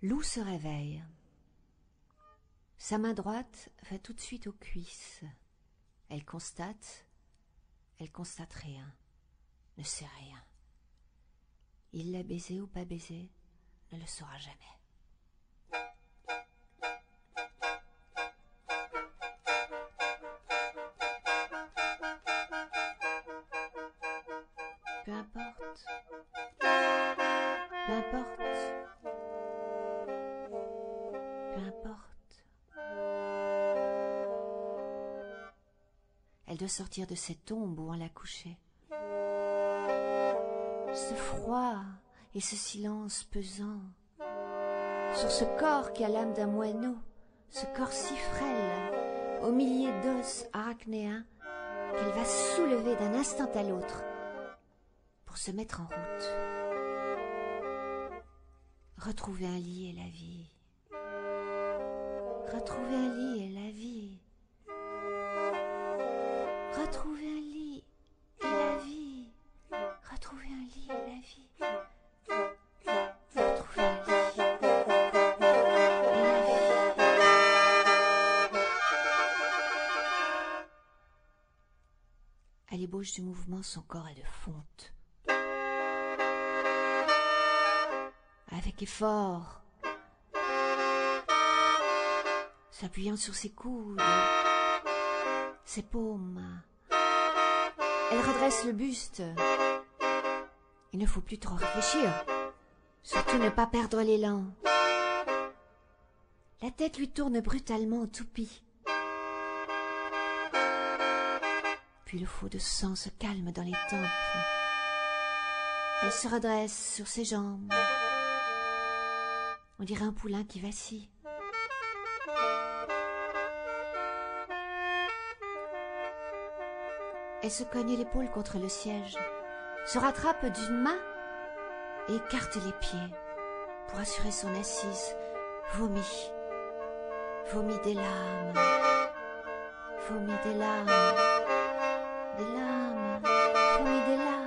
Lou se réveille. Sa main droite va tout de suite aux cuisses. Elle constate rien, ne sait rien. Il l'a baisé ou pas baisé, ne le saura jamais. Peu importe. Peu importe. Peu importe. Elle doit sortir de cette tombe où on l'a couchée. Ce froid et ce silence pesant sur ce corps qui a l'âme d'un moineau, ce corps si frêle, aux milliers d'os arachnéens qu'elle va soulever d'un instant à l'autre pour se mettre en route. Retrouver un lit et la vie. Retrouver un lit et la vie. Retrouver un lit et la vie. Retrouver un lit et la vie. Retrouver un lit et la vie. À l'ébauche du mouvement, son corps est de fonte. Avec effort, s'appuyant sur ses coudes, ses paumes, elle redresse le buste. Il ne faut plus trop réfléchir, surtout ne pas perdre l'élan. La tête lui tourne brutalement au toupie. Puis le flot de sang se calme dans les tempes. Elle se redresse sur ses jambes. On dirait un poulain qui vacille. Elle se cogne l'épaule contre le siège, se rattrape d'une main et écarte les pieds pour assurer son assise. Vomit. Vomit des larmes. Vomit des larmes. Des larmes. Vomit des larmes.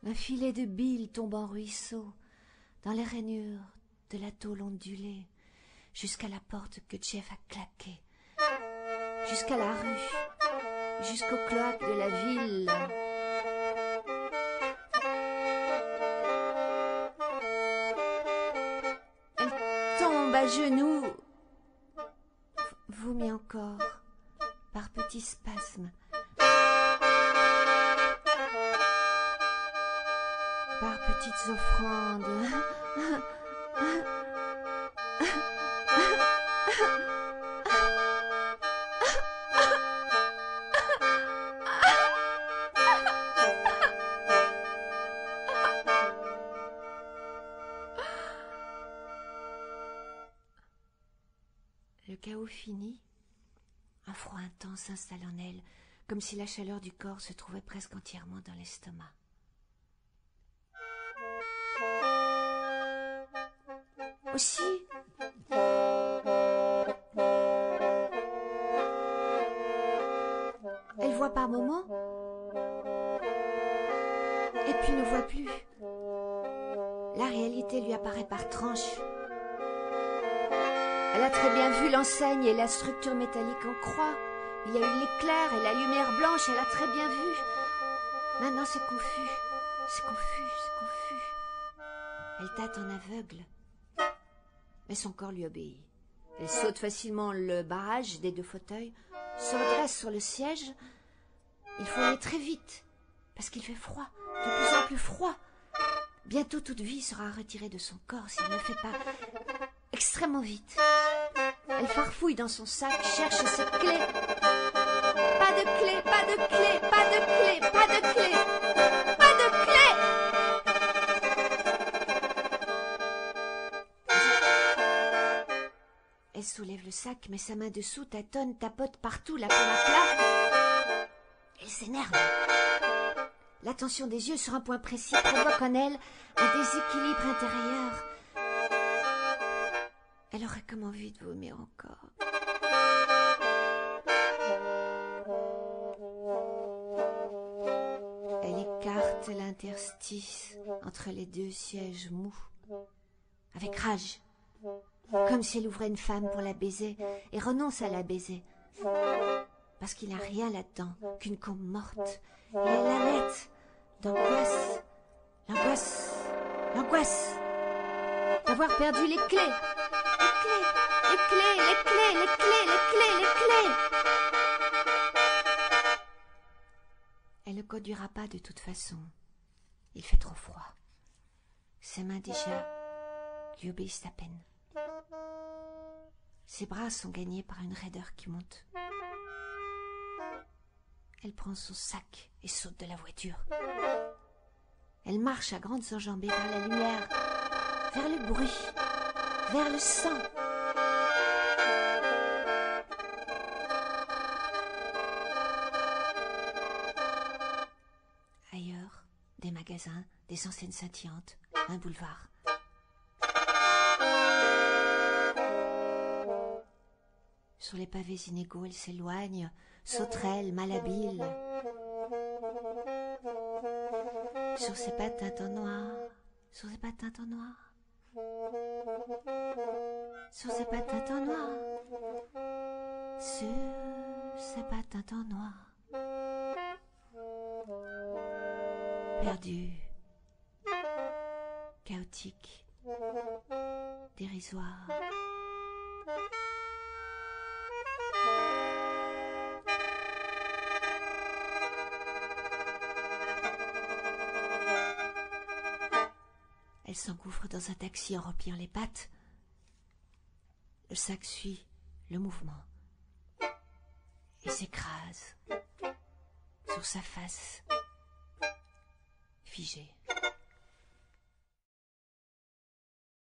Un filet de billes tombe en ruisseau dans les rainures de la tôle ondulée jusqu'à la porte que Jeff a claquée, jusqu'à la rue, jusqu'au cloaque de la ville. Elle tombe à genoux, vomit encore par petits spasmes. Par petites offrandes. Le chaos fini, un froid intense s'installe en elle, comme si la chaleur du corps se trouvait presque entièrement dans l'estomac. Aussi, elle voit par moments, et puis ne voit plus. La réalité lui apparaît par tranches. Elle a très bien vu l'enseigne et la structure métallique en croix. Il y a eu l'éclair et la lumière blanche, elle a très bien vu. Maintenant c'est confus, c'est confus, c'est confus. Elle tâte en aveugle. Mais son corps lui obéit. Elle saute facilement le barrage des 2 fauteuils, se redresse sur le siège. Il faut aller très vite, parce qu'il fait froid, de plus en plus froid. Bientôt toute vie sera retirée de son corps s'il ne fait pas extrêmement vite. Elle farfouille dans son sac, cherche ses clés. Pas de clé, pas de clé, pas de clé, pas de clé, pas de clé. Elle soulève le sac, met sa main dessous, tâtonne, tapote partout, la pomme à plat. Elle s'énerve. L'attention des yeux sur un point précis provoque en elle un déséquilibre intérieur. Elle aurait comme envie de vomir encore. Elle écarte l'interstice entre les deux sièges mous, avec rage, comme si elle ouvrait une femme pour la baiser et renonce à la baiser, parce qu'il n'y a rien là-dedans qu'une combe morte. Et elle allait d'angoisse, l'angoisse, l'angoisse d'avoir perdu les clés. Les clés, les clés, les clés, les clés, les clés. Elle ne conduira pas de toute façon. Il fait trop froid. Ses mains déjà lui obéissent à peine. Ses bras sont gagnés par une raideur qui monte. Elle prend son sac et saute de la voiture. Elle marche à grandes enjambées vers la lumière, vers le bruit, vers le sang. Ailleurs, des magasins, des enseignes scintillantes, un boulevard. Sur les pavés inégaux, elle s'éloigne, sauterelle, malhabile. Sur ses patins en noir, sur ses patins en noir, sur ses patins en noir, sur ses patins en noir. Perdue, chaotique, dérisoire. Elle s'engouffre dans un taxi en repliant les pattes. Le sac suit le mouvement et s'écrase sur sa face figée.